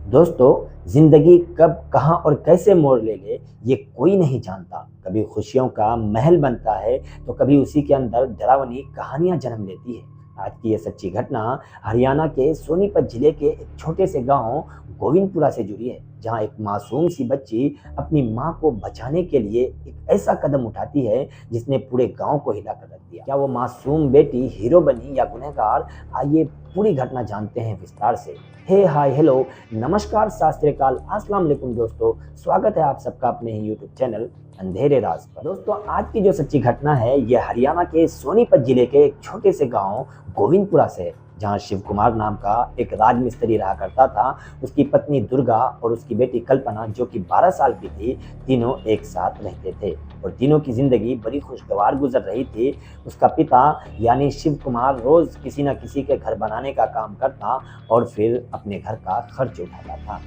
दोस्तों, जिंदगी कब कहाँ और कैसे मोड़ ले ले ये कोई नहीं जानता। कभी खुशियों का महल बनता है तो कभी उसी के अंदर डरावनी कहानियां जन्म लेती है। आज की ये सच्ची घटना हरियाणा के सोनीपत जिले के एक छोटे से गांव गोविंदपुरा से जुड़ी है, जहां एक मासूम सी बच्ची अपनी मां को बचाने के लिए एक ऐसा कदम उठाती है जिसने पूरे गांव को हिला कर रख दिया। क्या वो मासूम बेटी हीरो बनी या गुनहगार? आइए पूरी घटना जानते हैं विस्तार से। हे हाय हेलो, नमस्कार, सत श्री अकाल, अस्सलाम वालेकुम दोस्तों। स्वागत है आप सबका अपने ही यूट्यूब चैनल अंधेरे राज पर। दोस्तों, आज की जो सच्ची घटना है ये हरियाणा के सोनीपत जिले के एक छोटे से गांव गोविंदपुरा से है, जहां शिव कुमार नाम का एक राजमिस्त्री रहा करता था। उसकी पत्नी दुर्गा और उसकी बेटी कल्पना, जो कि 12 साल की थी, तीनों एक साथ रहते थे और तीनों की जिंदगी बड़ी खुशगवार गुजर रही थी। उसका पिता यानी शिव कुमार रोज किसी न किसी के घर बनाने का काम करता और फिर अपने घर का खर्च उठाता था।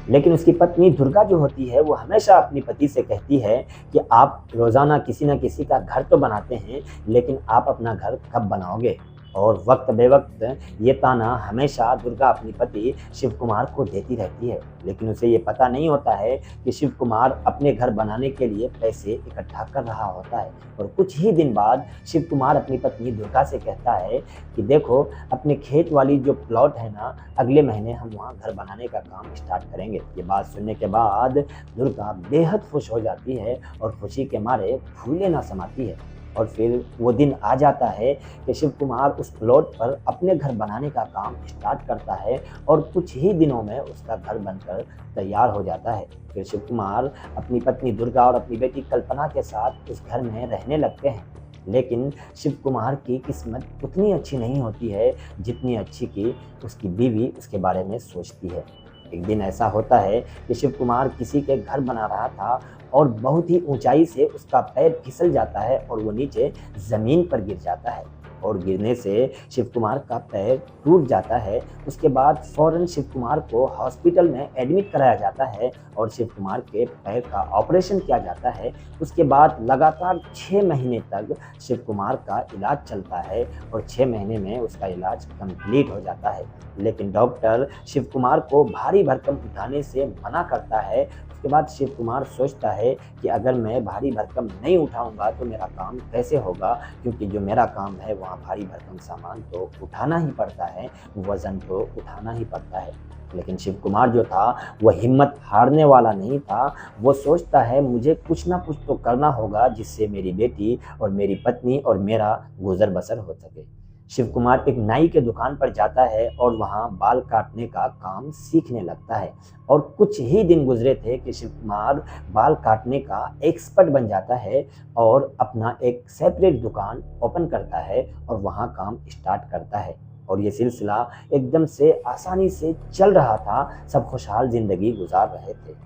लेकिन उसकी पत्नी दुर्गा जो होती है वो हमेशा अपने पति से कहती है कि आप रोजाना किसी न किसी का घर तो बनाते हैं, लेकिन आप अपना घर कब बनाओगे? और वक्त बेवक्त ये ताना हमेशा दुर्गा अपनी पति शिव कुमार को देती रहती है। लेकिन उसे ये पता नहीं होता है कि शिव कुमार अपने घर बनाने के लिए पैसे इकट्ठा कर रहा होता है। और कुछ ही दिन बाद शिव कुमार अपनी पत्नी दुर्गा से कहता है कि देखो, अपने खेत वाली जो प्लॉट है ना, अगले महीने हम वहाँ घर बनाने का काम स्टार्ट करेंगे। ये बात सुनने के बाद दुर्गा बेहद खुश हो जाती है और खुशी के मारे फूले ना समाती है। और फिर वो दिन आ जाता है कि शिव कुमार उस प्लॉट पर अपने घर बनाने का काम स्टार्ट करता है और कुछ ही दिनों में उसका घर बनकर तैयार हो जाता है। फिर शिव कुमार अपनी पत्नी दुर्गा और अपनी बेटी कल्पना के साथ उस घर में रहने लगते हैं। लेकिन शिव कुमार की किस्मत उतनी अच्छी नहीं होती है जितनी अच्छी की उसकी बीवी उसके बारे में सोचती है। एक दिन ऐसा होता है कि शिव कुमार किसी के घर बना रहा था और बहुत ही ऊंचाई से उसका पैर फिसल जाता है और वो नीचे ज़मीन पर गिर जाता है और गिरने से शिव कुमार का पैर टूट जाता है। उसके बाद फौरन शिव कुमार को हॉस्पिटल में एडमिट कराया जाता है और शिव कुमार के पैर का ऑपरेशन किया जाता है। उसके बाद लगातार 6 महीने तक शिव कुमार का इलाज चलता है और 6 महीने में उसका इलाज कंप्लीट हो जाता है। लेकिन डॉक्टर शिव कुमार को भारी भरकम उठाने से मना करता है। उसके बाद शिव कुमार सोचता है कि अगर मैं भारी भरकम नहीं उठाऊंगा तो मेरा काम कैसे होगा, क्योंकि जो मेरा काम है वहाँ भारी भरकम सामान तो उठाना ही पड़ता है, वज़न तो उठाना ही पड़ता है। लेकिन शिव कुमार जो था वह हिम्मत हारने वाला नहीं था। वो सोचता है मुझे कुछ ना कुछ तो करना होगा जिससे मेरी बेटी और मेरी पत्नी और मेरा गुजर बसर हो सके। शिव कुमार एक नाई के दुकान पर जाता है और वहाँ बाल काटने का काम सीखने लगता है। और कुछ ही दिन गुजरे थे कि शिव कुमार बाल काटने का एक्सपर्ट बन जाता है और अपना एक सेपरेट दुकान ओपन करता है और वहाँ काम स्टार्ट करता है। और ये सिलसिला एकदम से आसानी से चल रहा था, सब खुशहाल जिंदगी गुजार रहे थे।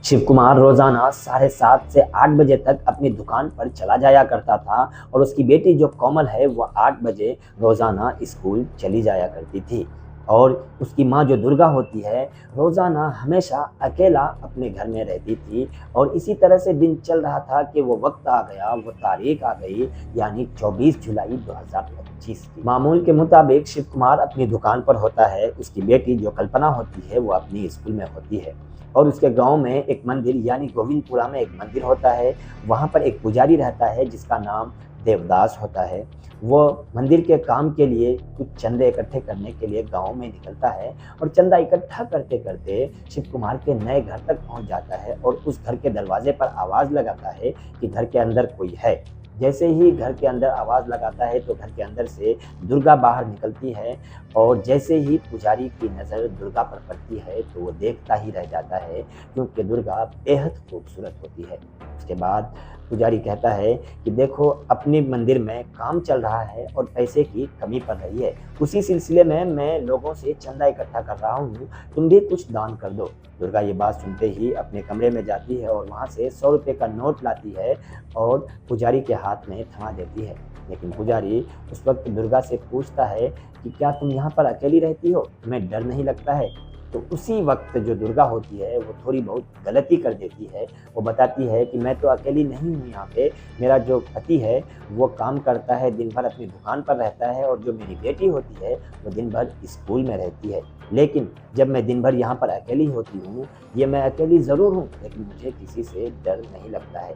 शिव कुमार रोजाना 7:30 से 8 बजे तक अपनी दुकान पर चला जाया करता था और उसकी बेटी जो कोमल है वह 8 बजे रोजाना स्कूल चली जाया करती थी। और उसकी माँ जो दुर्गा होती है रोजाना हमेशा अकेला अपने घर में रहती थी। और इसी तरह से दिन चल रहा था कि वो वक्त आ गया, वो तारीख आ गई, यानी 24 जुलाई 2025 की। मामूल के मुताबिक शिव कुमार अपनी दुकान पर होता है, उसकी बेटी जो कल्पना होती है वो अपनी स्कूल में होती है। और उसके गांव में एक मंदिर यानी गोविंदपुरा में एक मंदिर होता है। वहाँ पर एक पुजारी रहता है जिसका नाम देवदास होता है। वो मंदिर के काम के लिए कुछ चंदे इकट्ठे करने के लिए गांव में निकलता है और चंदा इकट्ठा करते करते शिव कुमार के नए घर तक पहुंच जाता है और उस घर के दरवाजे पर आवाज़ लगाता है कि घर के अंदर कोई है। जैसे ही घर के अंदर आवाज़ लगाता है तो घर के अंदर से दुर्गा बाहर निकलती है और जैसे ही पुजारी की नज़र दुर्गा पर पड़ती है तो वो देखता ही रह जाता है, क्योंकि दुर्गा बेहद खूबसूरत होती है। उसके बाद पुजारी कहता है कि देखो, अपने मंदिर में काम चल रहा है और पैसे की कमी पड़ रही है, उसी सिलसिले में मैं लोगों से चंदा इकट्ठा कर रहा हूँ, तुम भी कुछ दान कर दो। दुर्गा ये बात सुनते ही अपने कमरे में जाती है और वहाँ से 100 रुपये का नोट लाती है और पुजारी के हाथ में थमा देती है। लेकिन पुजारी उस वक्त दुर्गा से पूछता है कि क्या तुम यहाँ पर अकेली रहती हो, तुम्हें डर नहीं लगता है? तो उसी वक्त जो दुर्गा होती है वो थोड़ी बहुत गलती कर देती है। वो बताती है कि मैं तो अकेली नहीं हूँ यहाँ पे, मेरा जो पति है वो काम करता है, दिन भर अपनी दुकान पर रहता है, और जो मेरी बेटी होती है वो दिन भर स्कूल में रहती है। लेकिन जब मैं दिन भर यहाँ पर अकेली होती हूँ, ये मैं अकेली ज़रूर हूँ, लेकिन मुझे किसी से डर नहीं लगता है।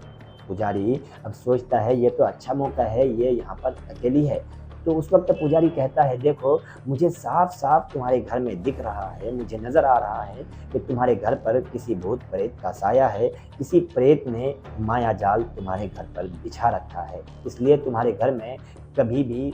पुजारी अब सोचता है ये तो अच्छा मौका है, ये यहाँ पर अकेली है। तो उस वक्त पुजारी कहता है, देखो मुझे साफ साफ तुम्हारे घर में दिख रहा है, मुझे नज़र आ रहा है कि तुम्हारे घर पर किसी भूत प्रेत का साया है, किसी प्रेत ने माया जाल तुम्हारे घर पर बिछा रखा है, इसलिए तुम्हारे घर में कभी भी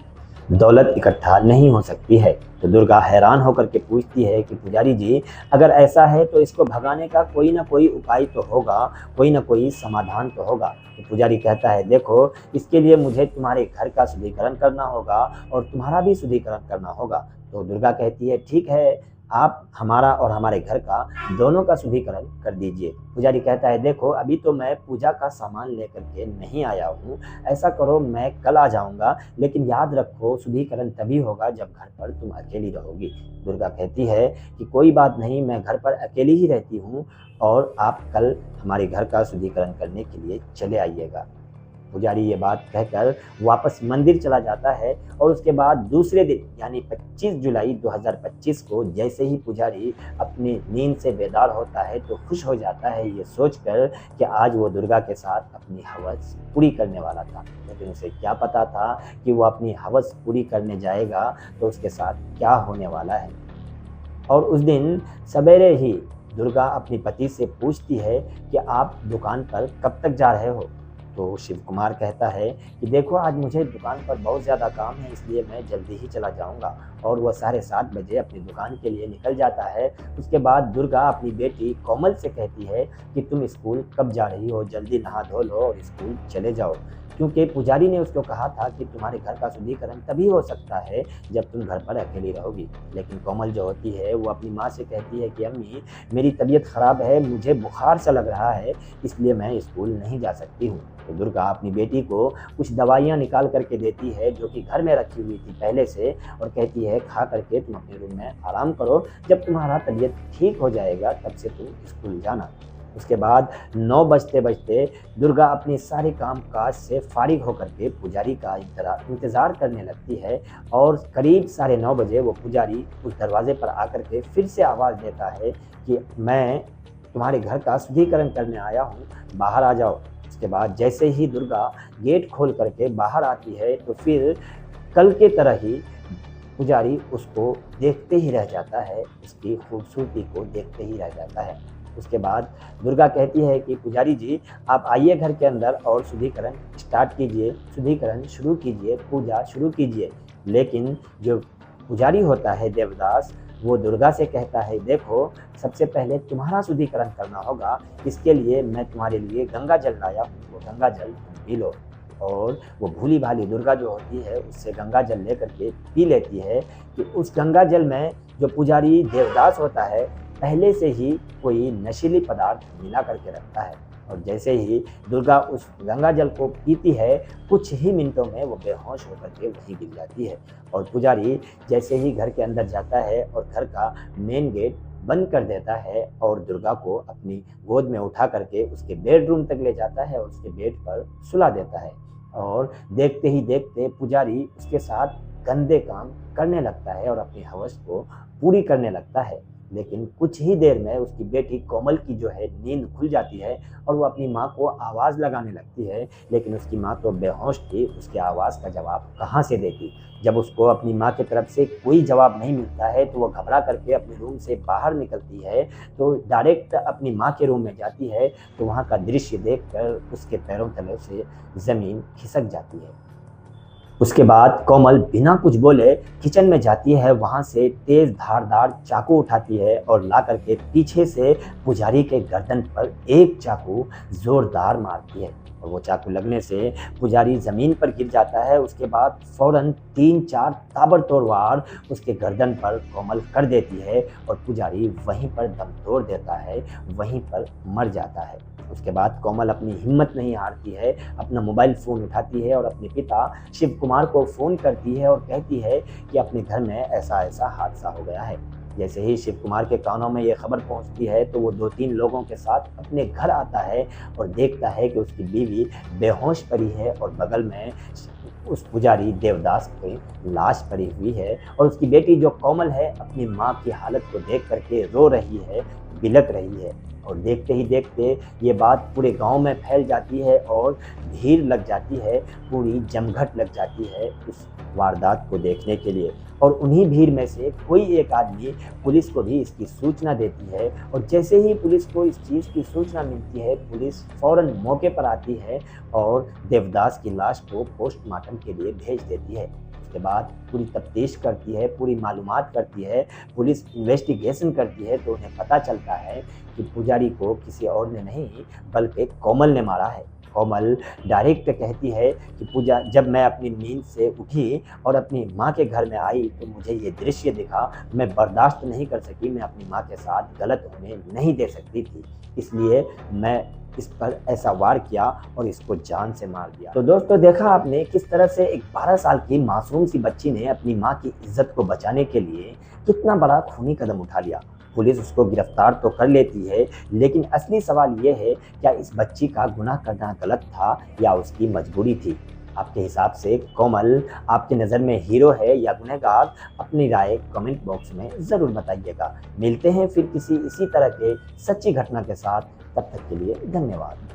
दौलत इकट्ठा नहीं हो सकती है। तो दुर्गा हैरान होकर के पूछती है कि पुजारी जी, अगर ऐसा है तो इसको भगाने का कोई ना कोई उपाय तो होगा, कोई ना कोई समाधान तो होगा। तो पुजारी कहता है, देखो इसके लिए मुझे तुम्हारे घर का शुद्धिकरण करना होगा और तुम्हारा भी शुद्धिकरण करना होगा। तो दुर्गा कहती है, ठीक है, आप हमारा और हमारे घर का दोनों का शुद्धिकरण कर दीजिए। पुजारी कहता है, देखो अभी तो मैं पूजा का सामान लेकर के नहीं आया हूँ, ऐसा करो मैं कल आ जाऊँगा, लेकिन याद रखो शुद्धिकरण तभी होगा जब घर पर तुम अकेली रहोगी। दुर्गा कहती है कि कोई बात नहीं, मैं घर पर अकेली ही रहती हूँ और आप कल हमारे घर का शुद्धिकरण करने के लिए चले आइएगा। पुजारी ये बात कहकर वापस मंदिर चला जाता है और उसके बाद दूसरे दिन यानी 25 जुलाई 2025 को जैसे ही पुजारी अपनी नींद से बेदार होता है तो खुश हो जाता है ये सोचकर कि आज वो दुर्गा के साथ अपनी हवस पूरी करने वाला था। लेकिन उसे क्या पता था कि वो अपनी हवस पूरी करने जाएगा तो उसके साथ क्या होने वाला है। और उस दिन सवेरे ही दुर्गा अपने पति से पूछती है कि आप दुकान पर कब तक जा रहे हो। तो शिव कुमार कहता है कि देखो आज मुझे दुकान पर बहुत ज़्यादा काम है, इसलिए मैं जल्दी ही चला जाऊंगा। और वह 7:30 बजे अपनी दुकान के लिए निकल जाता है। उसके बाद दुर्गा अपनी बेटी कोमल से कहती है कि तुम स्कूल कब जा रही हो, जल्दी नहा धो लो और स्कूल चले जाओ, क्योंकि पुजारी ने उसको कहा था कि तुम्हारे घर का शुद्धिकरण तभी हो सकता है जब तुम घर पर अकेली रहोगी। लेकिन कोमल जो होती है वो अपनी माँ से कहती है कि अम्मी मेरी तबीयत ख़राब है, मुझे बुखार सा लग रहा है, इसलिए मैं स्कूल नहीं जा सकती हूँ। तो दुर्गा अपनी बेटी को कुछ दवाइयाँ निकाल करके देती है जो कि घर में रखी हुई थी पहले से, और कहती है खा करके तुम अपने रूम में आराम करो, जब तुम्हारा तबीयत ठीक हो जाएगा तब से तुम स्कूल जाना। उसके बाद 9 बजते बजते दुर्गा अपने सारे काम काज से फारिग होकर के पुजारी का इंतज़ार करने लगती है। और करीब 9:30 बजे वो पुजारी उस दरवाजे पर आकर के फिर से आवाज़ देता है कि मैं तुम्हारे घर का शुद्धिकरण करने आया हूँ, बाहर आ जाओ। उसके बाद जैसे ही दुर्गा गेट खोल करके बाहर आती है तो फिर कल के तरह ही पुजारी उसको देखते ही रह जाता है, उसकी खूबसूरती को देखते ही रह जाता है। उसके बाद दुर्गा कहती है कि पुजारी जी आप आइए घर के अंदर और शुद्धिकरण स्टार्ट कीजिए, शुद्धिकरण शुरू कीजिए, पूजा शुरू कीजिए। लेकिन जो पुजारी होता है देवदास, वो दुर्गा से कहता है, देखो सबसे पहले तुम्हारा शुद्धिकरण करना होगा, इसके लिए मैं तुम्हारे लिए गंगा जल लाया हूँ, वो गंगा जल पी लो। और वो भूली भाली दुर्गा जो होती है उससे गंगा जल लेकर के पी लेती है कि उस गंगा जल में जो पुजारी देवदास होता है पहले से ही कोई नशीली पदार्थ मिला करके रखता है। और जैसे ही दुर्गा उस गंगा जल को पीती है कुछ ही मिनटों में वो बेहोश होकर के वहीं गिर जाती है। और पुजारी जैसे ही घर के अंदर जाता है और घर का मेन गेट बंद कर देता है और दुर्गा को अपनी गोद में उठा करके उसके बेडरूम तक ले जाता है और उसके बेड पर सुला देता है। और देखते ही देखते पुजारी उसके साथ गंदे काम करने लगता है और अपनी हवस को पूरी करने लगता है। लेकिन कुछ ही देर में उसकी बेटी कोमल की जो है नींद खुल जाती है और वो अपनी माँ को आवाज़ लगाने लगती है। लेकिन उसकी माँ तो बेहोश थी, उसके आवाज़ का जवाब कहाँ से देती। जब उसको अपनी माँ की तरफ से कोई जवाब नहीं मिलता है तो वो घबरा करके अपने रूम से बाहर निकलती है। तो डायरेक्ट अपनी माँ के रूम में जाती है तो वहाँ का दृश्य देखकर उसके पैरों तले से ज़मीन खिसक जाती है। उसके बाद कोमल बिना कुछ बोले किचन में जाती है, वहाँ से तेज़ धारदार चाकू उठाती है और ला करके पीछे से पुजारी के गर्दन पर एक चाकू ज़ोरदार मारती है और वो चाकू लगने से पुजारी ज़मीन पर गिर जाता है। उसके बाद फ़ौरन 3-4 ताबड़तोड़ वार उसके गर्दन पर कोमल कर देती है और पुजारी वहीं पर दम तोड़ देता है, वहीं पर मर जाता है। उसके बाद कोमल अपनी हिम्मत नहीं हारती है, अपना मोबाइल फ़ोन उठाती है और अपने पिता शिव कुमार को फ़ोन करती है और कहती है कि अपने घर में ऐसा ऐसा हादसा हो गया है। जैसे ही शिव कुमार के कानों में ये खबर पहुंचती है तो वो 2-3 लोगों के साथ अपने घर आता है और देखता है कि उसकी बीवी बेहोश पड़ी है और बगल में उस पुजारी देवदास की लाश पड़ी हुई है और उसकी बेटी जो कोमल है अपनी माँ की हालत को देख करके रो रही है, बिलख रही है। और देखते ही देखते ये बात पूरे गांव में फैल जाती है और भीड़ लग जाती है, पूरी जमघट लग जाती है उस वारदात को देखने के लिए। और उन्हीं भीड़ में से कोई एक आदमी पुलिस को भी इसकी सूचना देती है और जैसे ही पुलिस को इस चीज़ की सूचना मिलती है, पुलिस फ़ौरन मौके पर आती है और देवदास की लाश को पोस्टमार्टम के लिए भेज देती है। उसके बाद पूरी तफ्तीश करती है, पूरी मालूमात करती है, पुलिस इन्वेस्टिगेशन करती है तो उन्हें पता चलता है कि पुजारी को किसी और ने नहीं बल्कि कोमल ने मारा है। कोमल डायरेक्ट कहती है कि पूजा, जब मैं अपनी नींद से उठी और अपनी माँ के घर में आई तो मुझे ये दृश्य दिखा, मैं बर्दाश्त नहीं कर सकी, मैं अपनी माँ के साथ गलत होने नहीं दे सकती थी, इसलिए मैं इस पर ऐसा वार किया और इसको जान से मार दिया। तो दोस्तों, देखा आपने किस तरह से एक 12 साल की मासूम सी बच्ची ने अपनी माँ की इज्जत को बचाने के लिए कितना बड़ा खूनी कदम उठा लिया। पुलिस उसको गिरफ्तार तो कर लेती है, लेकिन असली सवाल ये है, क्या इस बच्ची का गुनाह करना गलत था या उसकी मजबूरी थी? आपके हिसाब से कोमल आपकी नज़र में हीरो है या गुनहगार? अपनी राय कमेंट बॉक्स में ज़रूर बताइएगा। मिलते हैं फिर किसी इसी तरह के सच्ची घटना के साथ, तब तक के लिए धन्यवाद।